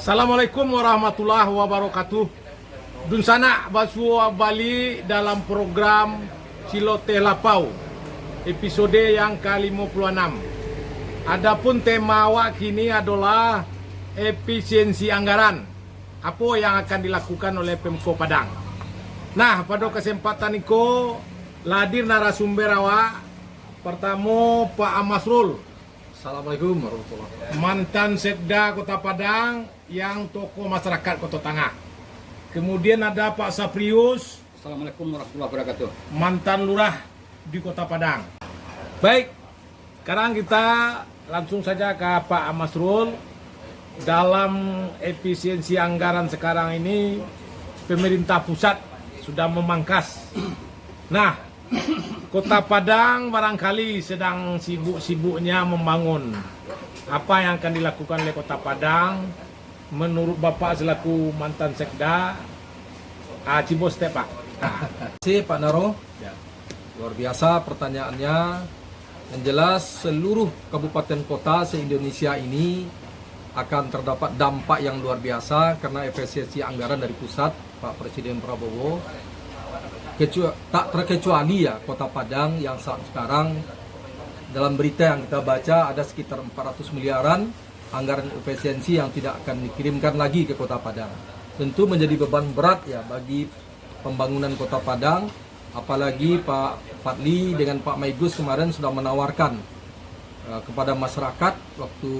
Assalamualaikum warahmatullahi wabarakatuh. Dun sana basua Bali dalam program Ciloteh Lapau episode yang ke-56. Adapun tema awak kini adalah efisiensi anggaran. Apa yang akan dilakukan oleh Pemko Padang. Nah, pada kesempatan itu hadir narasumber awak. Pertama Pak Amasrul. Assalamualaikum warahmatullahi wabarakatuh. Mantan Sekda Kota Padang yang tokoh masyarakat Kota Tangah. Kemudian ada Pak Saprius. Assalamualaikum warahmatullahi wabarakatuh. Mantan lurah di Kota Padang. Baik, sekarang kita langsung saja ke Pak Amasrul. Dalam efisiensi anggaran sekarang ini, pemerintah pusat sudah memangkas. Nah, Kota Padang barangkali sedang sibuk-sibuknya membangun. Apa yang akan dilakukan oleh Kota Padang menurut Bapak selaku mantan Sekda Cibos Pak? Terima kasih Pak Naro. Ya. Luar biasa pertanyaannya. Yang jelas seluruh kabupaten kota se-Indonesia ini akan terdapat dampak yang luar biasa karena efisiensi anggaran dari pusat Pak Presiden Prabowo. Tak terkecuali ya Kota Padang yang saat sekarang dalam berita yang kita baca ada sekitar 400 miliaran anggaran efisiensi yang tidak akan dikirimkan lagi ke Kota Padang. Tentu menjadi beban berat ya bagi pembangunan Kota Padang, apalagi Pak Fadli dengan Pak Maigus kemarin sudah menawarkan kepada masyarakat waktu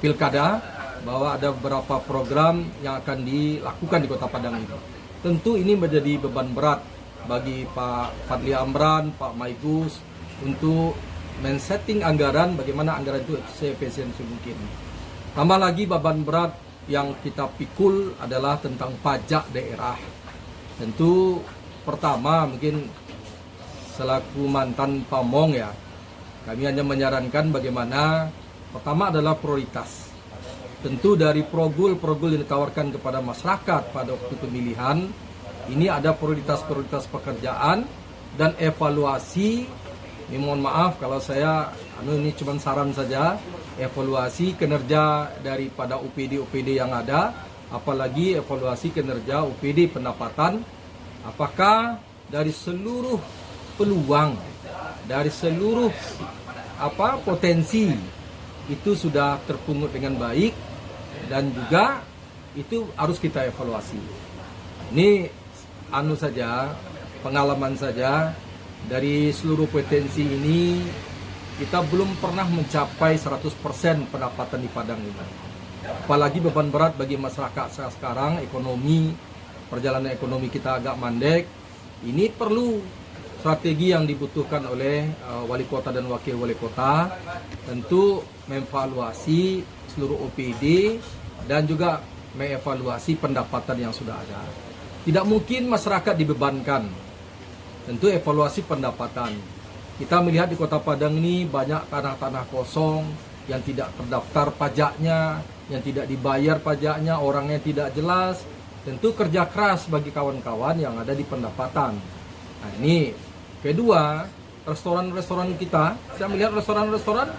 pilkada bahwa ada beberapa program yang akan dilakukan di Kota Padang ini. Tentu ini menjadi beban berat bagi Pak Fadli Amran, Pak Maigus untuk men-setting anggaran bagaimana anggaran itu se-efisiensi mungkin. Tambah lagi beban berat yang kita pikul adalah tentang pajak daerah. Tentu pertama mungkin selaku mantan pamong ya, kami hanya menyarankan bagaimana pertama adalah prioritas. Tentu dari progul yang ditawarkan kepada masyarakat pada waktu pemilihan, ini ada prioritas-prioritas pekerjaan dan evaluasi. Ini mohon maaf kalau saya ini cuma saran saja, evaluasi kinerja daripada UPD yang ada, apalagi evaluasi kinerja UPD pendapatan, apakah dari seluruh peluang, dari seluruh potensi itu sudah terpungut dengan baik dan juga itu harus kita evaluasi. Ini saja pengalaman saja dari seluruh potensi ini kita belum pernah mencapai 100% pendapatan di Padang ini. Apalagi beban berat bagi masyarakat sekarang, perjalanan ekonomi kita agak mandek. Ini perlu strategi yang dibutuhkan oleh wali kota dan wakil wali kota, tentu mengevaluasi seluruh OPD dan juga mengevaluasi pendapatan yang sudah ada. Tidak mungkin masyarakat dibebankan, tentu evaluasi pendapatan. Kita melihat di Kota Padang ini banyak tanah-tanah kosong yang tidak terdaftar pajaknya, yang tidak dibayar pajaknya, orangnya tidak jelas. Tentu kerja keras bagi kawan-kawan yang ada di pendapatan. Nah ini kedua, restoran-restoran kita, saya melihat restoran-restoran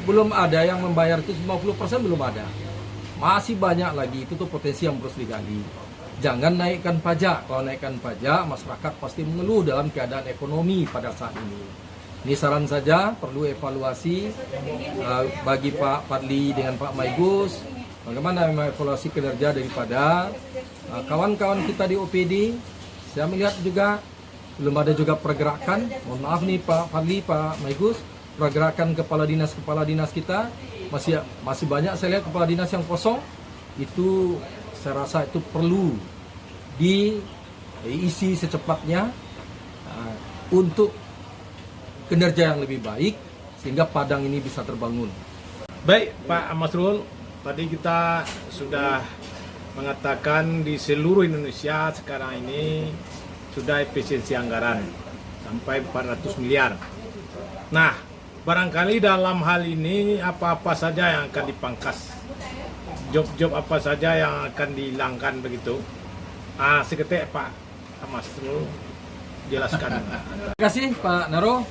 belum ada yang membayar itu 50% belum ada. Masih banyak lagi, itu tuh potensi yang terus digali. Jangan naikkan pajak. Kalau naikkan pajak, masyarakat pasti mengeluh dalam keadaan ekonomi pada saat ini. Ini saran saja, perlu evaluasi bagi Pak Fadli dengan Pak Maigus. Bagaimana evaluasi kinerja daripada kawan-kawan kita di OPD. Saya melihat juga belum ada juga pergerakan, mohon maaf nih Pak Fadli, Pak Maigus, pergerakan kepala dinas kita masih banyak saya lihat kepala dinas yang kosong. Itu saya rasa itu perlu diisi secepatnya untuk kinerja yang lebih baik sehingga Padang ini bisa terbangun. Baik Pak Amasrul, tadi kita sudah mengatakan di seluruh Indonesia sekarang ini sudah efisiensi anggaran sampai 400 miliar. Nah, barangkali dalam hal ini apa-apa saja yang akan dipangkas? Job-job apa saja yang akan dihilangkan begitu? Seketik Pak Amasrul jelaskan. Terima kasih Pak Naro.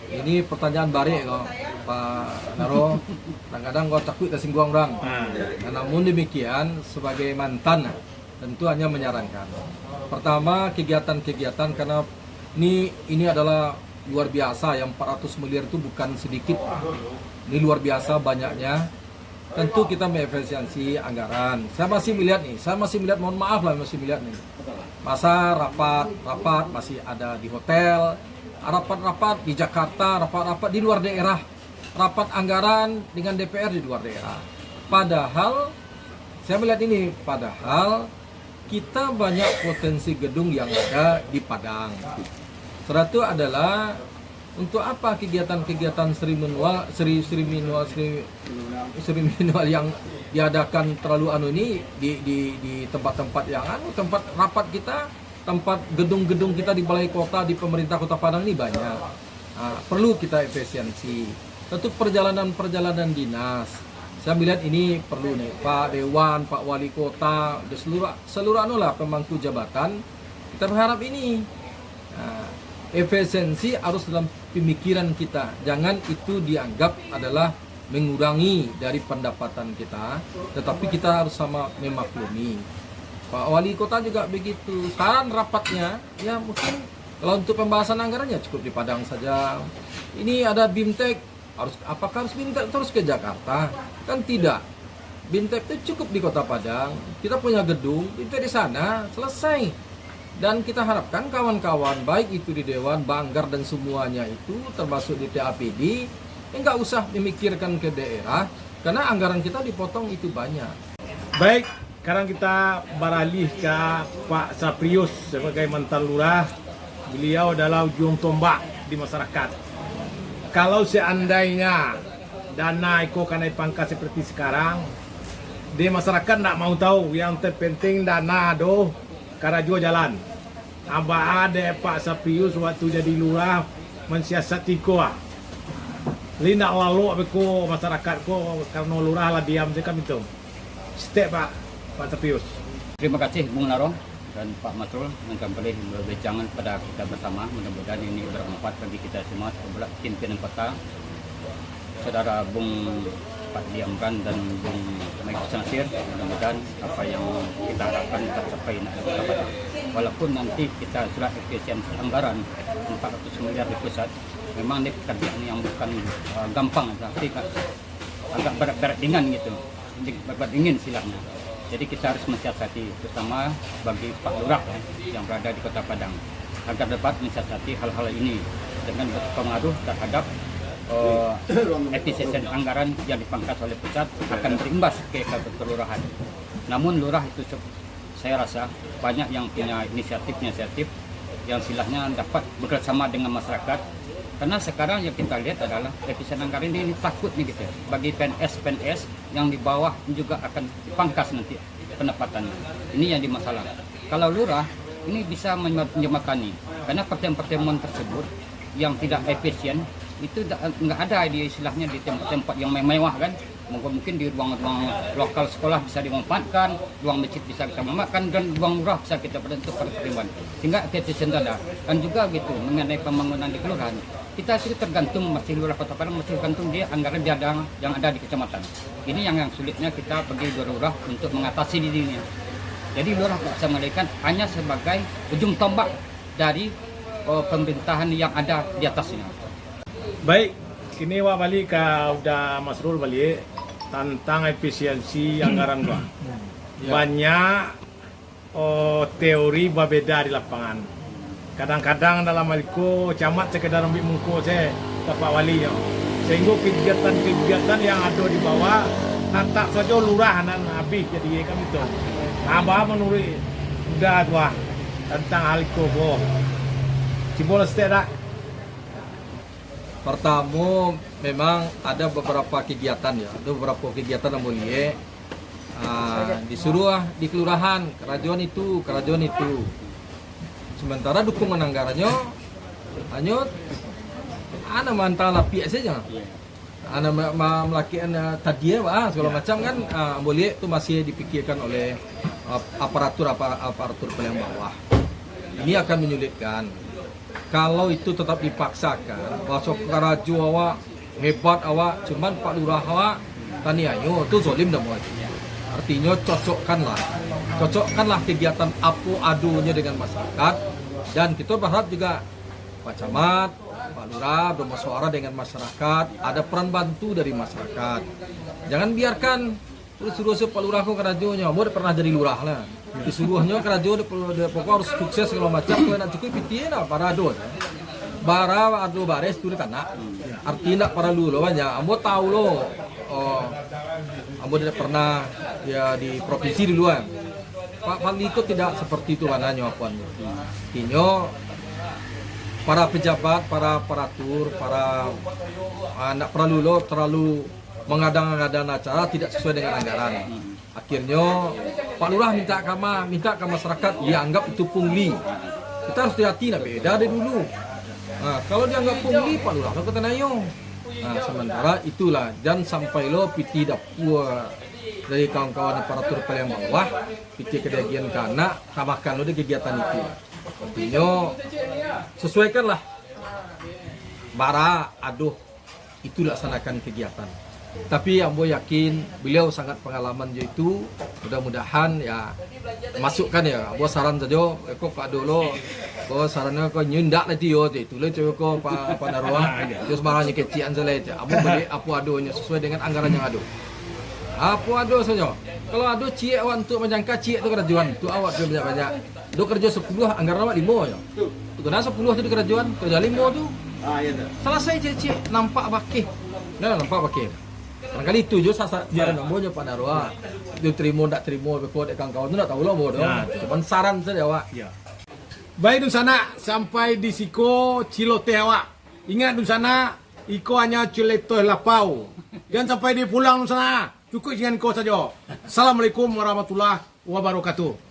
Ini pertanyaan barik kok. Pak Naro. Kadang-kadang kau takut tersinggung orang. Nah, namun demikian sebagai mantan tentu hanya menyarankan. Pertama kegiatan-kegiatan karena ini adalah luar biasa, yang 400 miliar itu bukan sedikit. Ini luar biasa banyaknya. Tentu kita mengefisiensi anggaran. Saya masih melihat mohon maaf lah masih melihat nih. Masa rapat masih ada di hotel, rapat-rapat di Jakarta, rapat-rapat di luar daerah, rapat anggaran dengan DPR di luar daerah. Padahal saya melihat ini, kita banyak potensi gedung yang ada di Padang. Salah satu adalah untuk apa kegiatan-kegiatan seremonial yang diadakan terlalu ini di tempat-tempat yang tempat rapat kita, tempat gedung-gedung kita di balai kota, di pemerintah Kota Padang ini banyak. Nah, perlu kita efisiensi. Tentu perjalanan dinas. Saya melihat ini perlu nih Pak Dewan, Pak Wali Kota, seluruh pemangku jabatan. Kita berharap ini. Nah, efisiensi harus dalam pemikiran kita. Jangan itu dianggap adalah mengurangi dari pendapatan kita, tetapi kita harus sama memaklumi. Pak Wali Kota juga begitu. Saran rapatnya, ya mungkin kalau untuk pembahasan anggarannya cukup di Padang saja. Ini ada BIMTEK, apakah harus BIMTEK terus ke Jakarta? Kan tidak. BIMTEK itu cukup di Kota Padang. Kita punya gedung, BIMTEK di sana, selesai. Dan kita harapkan kawan-kawan baik itu di Dewan, Banggar dan semuanya itu termasuk di TAPD nggak usah memikirkan ke daerah karena anggaran kita dipotong itu banyak. Baik, sekarang kita beralih ke Pak Saprius sebagai mantan lurah. Beliau adalah ujung tombak di masyarakat. Kalau seandainya dana itu kena dipangkas seperti sekarang, di masyarakat tidak mau tahu. Yang terpenting dana do Karajo jalan. Aba ada Pak Saprius waktu jadi lurah mensiasati ko. Lina lalu aku masyarakat ko karena lurah lah diam je kami itu. Step Pak Saprius. Terima kasih Bung Naro dan Pak Masrul yang kembali berbincang pada kita bersama. Mudah-mudahan ini bermanfaat bagi kita semua, pimpinan kota, saudara Bung Pak Diamran dan Bung Mike Nasir. Mudah-mudahan apa yang kita harapkan tercapai walaupun nanti kita sudah efisiensi anggaran 400 miliar di pusat, memang ini pekerjaan yang bukan gampang, tapi agak berat ringan gitu, berat dingin silahnya. Jadi kita harus mensiasati, terutama bagi Pak Lurah yang berada di Kota Padang, agar dapat mensiasati hal-hal ini dengan berpengaruh terhadap efisiensi anggaran yang dipangkas oleh pusat akan berimbas ke kelurahan. Namun lurah itu saya rasa banyak yang punya inisiatif yang silahnya dapat bekerjasama dengan masyarakat, karena sekarang yang kita lihat adalah efisiensi anggaran ini takut nih gitu bagi PNS yang di bawah juga akan dipangkas nanti pendapatannya. Ini yang dimasalah. Kalau lurah ini bisa menjembatani, karena pertemuan tersebut yang tidak efisien itu nggak ada di istilahnya di tempat-tempat yang mewah kan. Mungkin di ruang-ruang lokal sekolah bisa dimanfaatkan, ruang masjid bisa kita manfaatkan, dan ruang lurah bisa kita bentuk pada pertemuan, sehingga efisien ada. Dan juga gitu mengenai pembangunan di kelurahan, kita sudah tergantung masih lurah Kota Padang masih tergantung dia anggaran yang ada di kecamatan. Ini yang sulitnya kita bagi lurah untuk mengatasi dirinya. Jadi lurah bisa melihat hanya sebagai ujung tombak dari pemerintahan yang ada di atasnya. Baik, kini wak balik ke udah Masrul balik tentang efisiensi anggaran gua. Banyak teori berbeda di lapangan. Kadang-kadang dalam hal itu camat sekedar ambil muka saya Pak Wali, sehingga kegiatan-kegiatan yang ada di bawah tak saja lurah dan habis jadi kami itu. Abah menurut udah tua tentang hal itu boh. Cibol setiap. Pertama, memang ada beberapa kegiatan ya, ada beberapa kegiatan yang boleh disuruh di kelurahan, kerajaan itu. Sementara dukungan anggarannya hanya ana mantal lapi saja. Ana melakukan tadi segala macam kan boleh itu masih dipikirkan oleh aparatur paling bawah. Ini akan menyulitkan. Kalau itu tetap dipaksakan, masuk Karajo hebat awak, cuman Pak Lurah awak tani ayo itu zolim dah muat. Artinya cocokkanlah kegiatan apu adunya dengan masyarakat, dan kita berharap juga Pak Camat, Pak Lurah bermusyawarah dengan masyarakat, ada peran bantu dari masyarakat. Jangan biarkan terus suruh Pak Lurah kok kerajonya, mau pernah jadi lurah lah. Disuruhnya kerajo pokok harus sukses segala macam, kalau nak cukup pitin lah para ado. Bara ado bares tu tanah. Artinya para lulo banyak. Ambo tahu lo. Ambo tidak pernah ya di provinsi duluan. Pak Fadli itu tidak seperti itu mananya apuan. Artinya para pejabat, para aparatur, para anak pralulo terlalu mengadang-adang acara tidak sesuai dengan anggaran. Akhirnya Pak Lurah minta ke masyarakat dianggap itu pungli. Kita harus hati-hati, nah beda dari dulu. Nah, kalau dianggap pungli Pak Lurah kata nayong. Nah, sementara itulah dan sampai lo piti dapur dari kawan-kawan aparatur paling bawah, piti kedagian kana tambahkan lo di kegiatan itu. Artinya sesuaikanlah bara aduh itu laksanakan kegiatan. Tapi Ambo yakin beliau sangat pengalaman itu, mudah-mudahan ya masukkan ya. Ambo saran saja kok Pak Dolo bahwa sarannya kok nyundak nanti yo itu le cewek kok Pak Narwa terus marahnya kecian selesai. Ambo beli apu adonya sesuai dengan anggaran yang ada. Apu ado saja. Kalau ado cie awak untuk menjangka cie itu kerajuan, tu awak tu banyak-banyak. Do kerja 10 anggaran awak 5 ya. Tu kena 10 tu di kerajuan, kerja 5 tu. Selesai cie nampak bakih. Nah, nampak bakih. Barangkali itu je saran Ambonya Pak Narwa. Dia terima tak terima bekod kawan-kawan tu tak tahu lah Ambo tu. Cuman saran saja awak. Ya. Baik Dusana, sampai di siko cilote awak. Ingat Dusana, iko hanya cilote lapau. Jangan sampai dia pulang Dusana. Cukup dengan kau saja. Assalamualaikum warahmatullahi wabarakatuh.